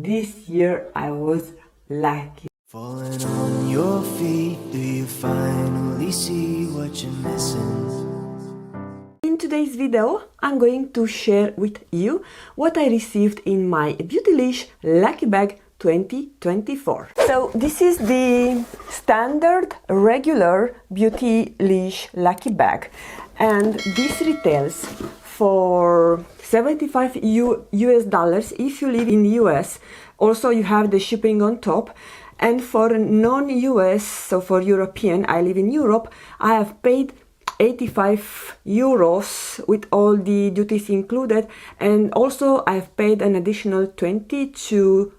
this year I was lucky. Falling on your feet, do you finally see what you're missing? In today's video, I'm going to share with you what I received in my Beautylish Lucky Bag 2024. So this is the standard regular Beautylish Lucky Bag, and this retails for $75 US if you live in US. Also you have the shipping on top. And for non-US, so for European, I live in Europe, I have paid 85 euros with all the duties included, and also I've paid an additional 22.5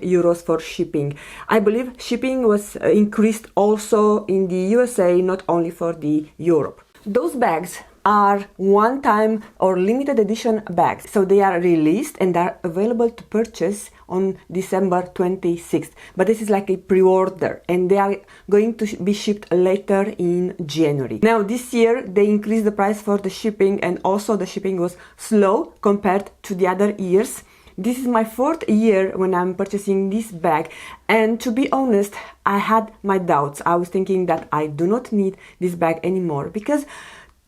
euros for shipping. I believe shipping was increased also in the USA, not only for the Europe. Those bags are one-time or limited edition bags, so they are released and are available to purchase on December 26th, but this is like a pre-order and they are going to be shipped later in January. Now this year they increased the price for the shipping, and also the shipping was slow compared to the other years. This is my fourth year when I'm purchasing this bag, and to be honest, I had my doubts. I was thinking that I do not need this bag anymore because,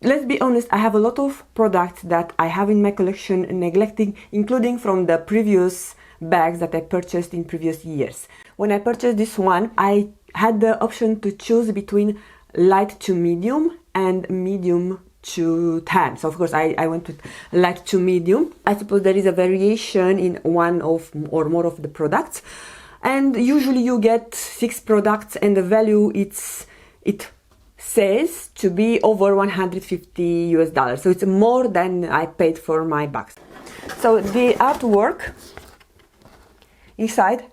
let's be honest, I have a lot of products that I have in my collection neglecting, including from the previous bags that I purchased in previous years. When I purchased this one, I had the option to choose between light to medium and medium to tan. So of course I went with light to medium. I suppose there is a variation in one of or more of the products, and usually you get 6 products and the value it says to be over 150 US dollars, so it's more than I paid for my bags. So the artwork inside,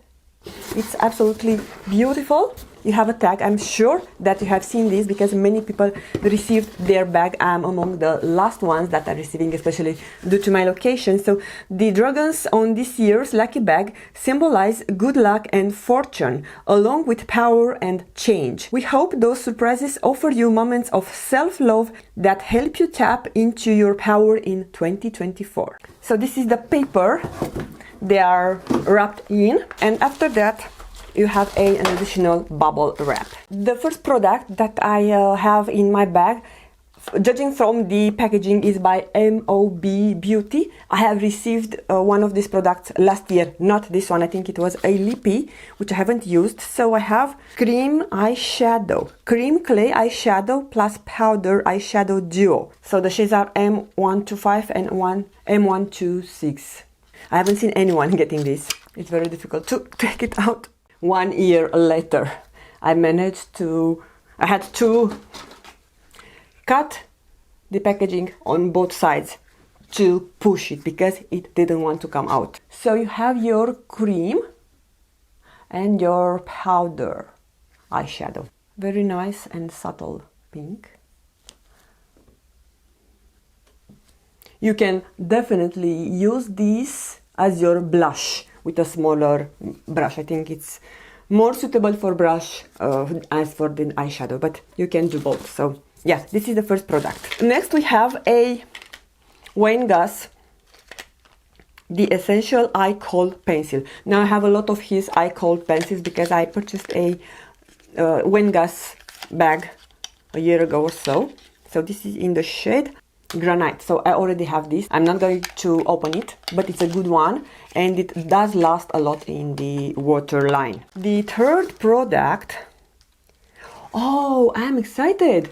it's absolutely beautiful. You have a tag. I'm sure that you have seen this because many people received their bag. I'm among the last ones that are receiving, especially due to my location. So the dragons on this year's lucky bag symbolize good luck and fortune, along with power and change. We hope those surprises offer you moments of self-love that help you tap into your power in 2024. So this is the paper they are wrapped in, and after that you have an additional bubble wrap. The first product that I have in my bag, judging from the packaging, is by MOB Beauty. I have received one of these products last year, not this one. I think it was a lippy, which I haven't used. So I have cream eyeshadow, cream clay eyeshadow plus powder eyeshadow duo. So the shades are M125 and M126. I haven't seen anyone getting this. It's very difficult to take it out. 1 year later, I had to cut the packaging on both sides to push it because it didn't want to come out. So you have your cream and your powder eyeshadow. Very nice and subtle pink. You can definitely use this as your blush with a smaller brush. I think it's more suitable for brush as for the eyeshadow, but you can do both. So yeah, this is the first product. Next we have a Wayne Goss, the Essential Eye Cold Pencil. Now I have a lot of his eye cold pencils because I purchased a Wayne Goss bag a year ago or so. So this is in the shade Granite. So I already have this. I'm not going to open it, but it's a good one and it does last a lot in the water line. The third product, oh, I'm excited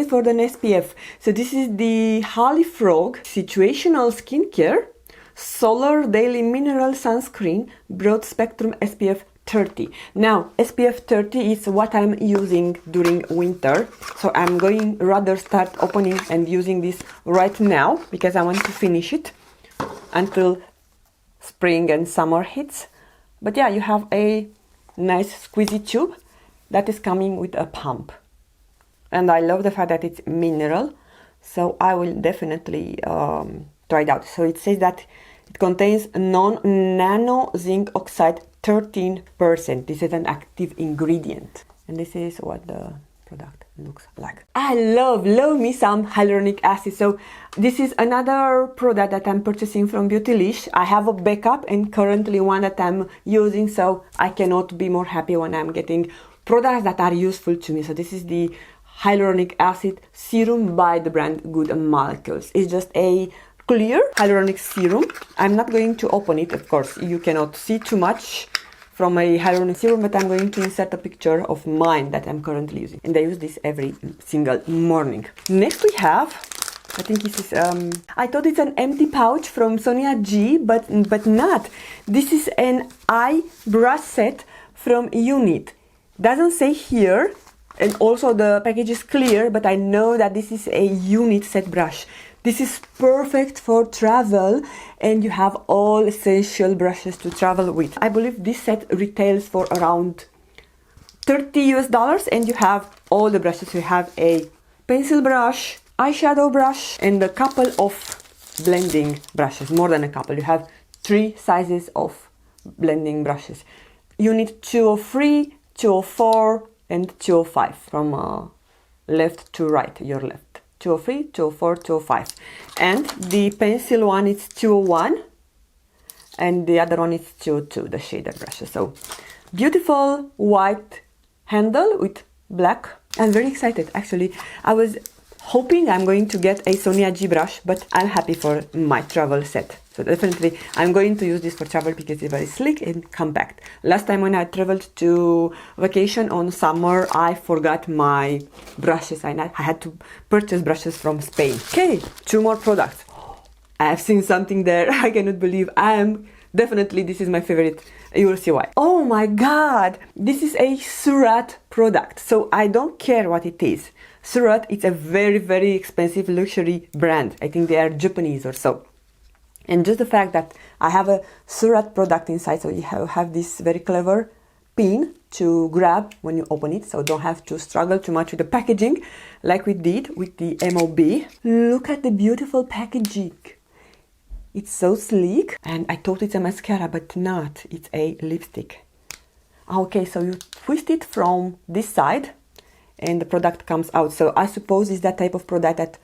for the SPF. So this is the Holly Frog Situational Skincare Solar Daily Mineral Sunscreen Broad Spectrum SPF 30. Now SPF 30 is what I'm using during winter, so I'm going rather start opening and using this right now because I want to finish it until spring and summer hits. But yeah, you have a nice squeezy tube that is coming with a pump, and I love the fact that it's mineral, so I will definitely try it out. So it says that it contains non-nano zinc oxide 13%. This is an active ingredient, and this is what the product looks like. I love me some hyaluronic acid. So this is another product that I'm purchasing from Beautylish. I have a backup and currently one that I'm using, so I cannot be more happy when I'm getting products that are useful to me. So this is the hyaluronic acid serum by the brand Good Molecules. It's just a clear hyaluronic serum. I'm not going to open it, of course. You cannot see too much from a hyaluronic serum, but I'm going to insert a picture of mine that I'm currently using. And I use this every single morning. Next we have, I think this is, I thought it's an empty pouch from Sonia G, but not. This is an eye brush set from Unit. Doesn't say here, and also the package is clear, but I know that this is a Unit set brush. This is perfect for travel and you have all essential brushes to travel with. I believe this set retails for around $30 and you have all the brushes. You have a pencil brush, eyeshadow brush and a couple of blending brushes, more than a couple. You have 3 sizes of blending brushes. You need 203, 204 and 205 from left to right, your left. 203, 204, 205. And the pencil one is 201 and the other one is 202, the shader brushes. So beautiful white handle with black. I'm very excited actually. I was hoping I'm going to get a Sonia G brush, but I'm happy for my travel set. So definitely I'm going to use this for travel because it's very sleek and compact. Last time when I traveled to vacation on summer, I forgot my brushes. I had to purchase brushes from Spain. Okay, 2 more products. I have seen something there. I cannot believe. Definitely this is my favorite. You will see why. Oh my god, this is a Surat product. So I don't care what it is. Surat, it's a very expensive luxury brand. I think they are Japanese or so. And just the fact that I have a Surat product inside, so you have this very clever pin to grab when you open it, so don't have to struggle too much with the packaging like we did with the MOB. Look at the beautiful packaging. It's so sleek, and I thought it's a mascara, but not. It's a lipstick. Okay, so you twist it from this side and the product comes out. So I suppose it's that type of product that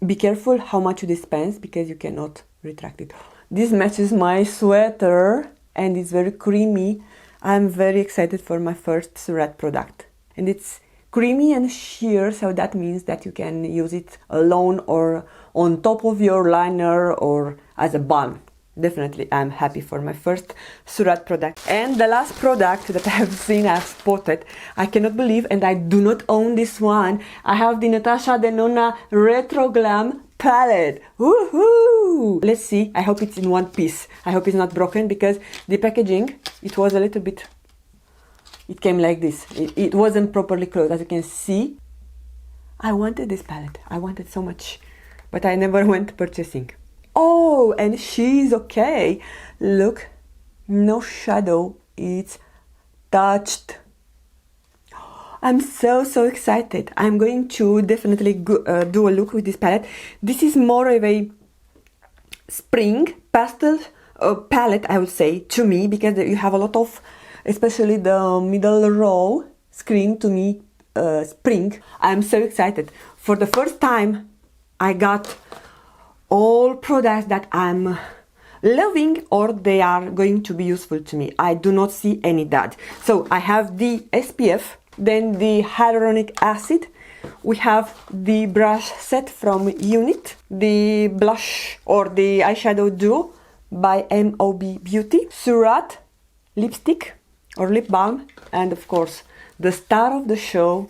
be careful how much you dispense because you cannot retract it. This matches my sweater and it's very creamy. I'm very excited for my first Surat product. And it's creamy and sheer, so that means that you can use it alone or on top of your liner or as a balm. Definitely, I'm happy for my first Surat product. And the last product that I have seen, I have spotted, I cannot believe, and I do not own this one. I have the Natasha Denona Retro Glam palette. Woohoo! Let's see. I hope it's in one piece. I hope it's not broken because the packaging, it was a little bit, it came like this. It wasn't properly closed. As you can see, I wanted this palette. I wanted so much, but I never went purchasing. Oh, and she's okay. Look, no shadow. It's touched. I'm so excited. I'm going to definitely do a look with this palette. This is more of a spring pastel palette, I would say, to me, because you have a lot of, especially the middle row, scream to me spring. I'm so excited. For the first time, I got all products that I'm loving or they are going to be useful to me. I do not see any dud. So I have the SPF, then the hyaluronic acid, we have the brush set from Unit, the blush or the eyeshadow duo by MOB Beauty, Surat lipstick or lip balm, and of course the star of the show,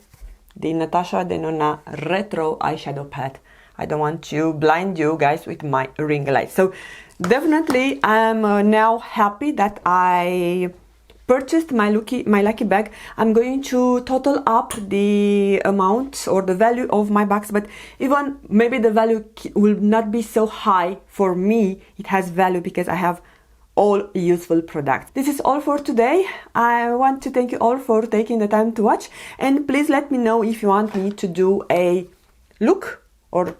the Natasha Denona Retro eyeshadow palette. I don't want to blind you guys with my ring light. So definitely I'm now happy that I purchased my lucky bag. I'm going to total up the amount or the value of my bags, but even maybe the value will not be so high. For me, it has value because I have all useful products. This is all for today. I want to thank you all for taking the time to watch, and please let me know if you want me to do a look or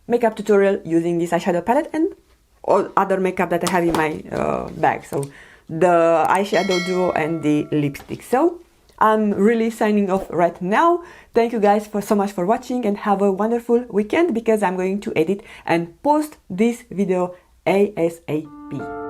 makeup tutorial using this eyeshadow palette and all other makeup that I have in my bag. So the eyeshadow duo and the lipstick. So I'm really signing off right now. Thank you guys so much for watching, and have a wonderful weekend, because I'm going to edit and post this video ASAP.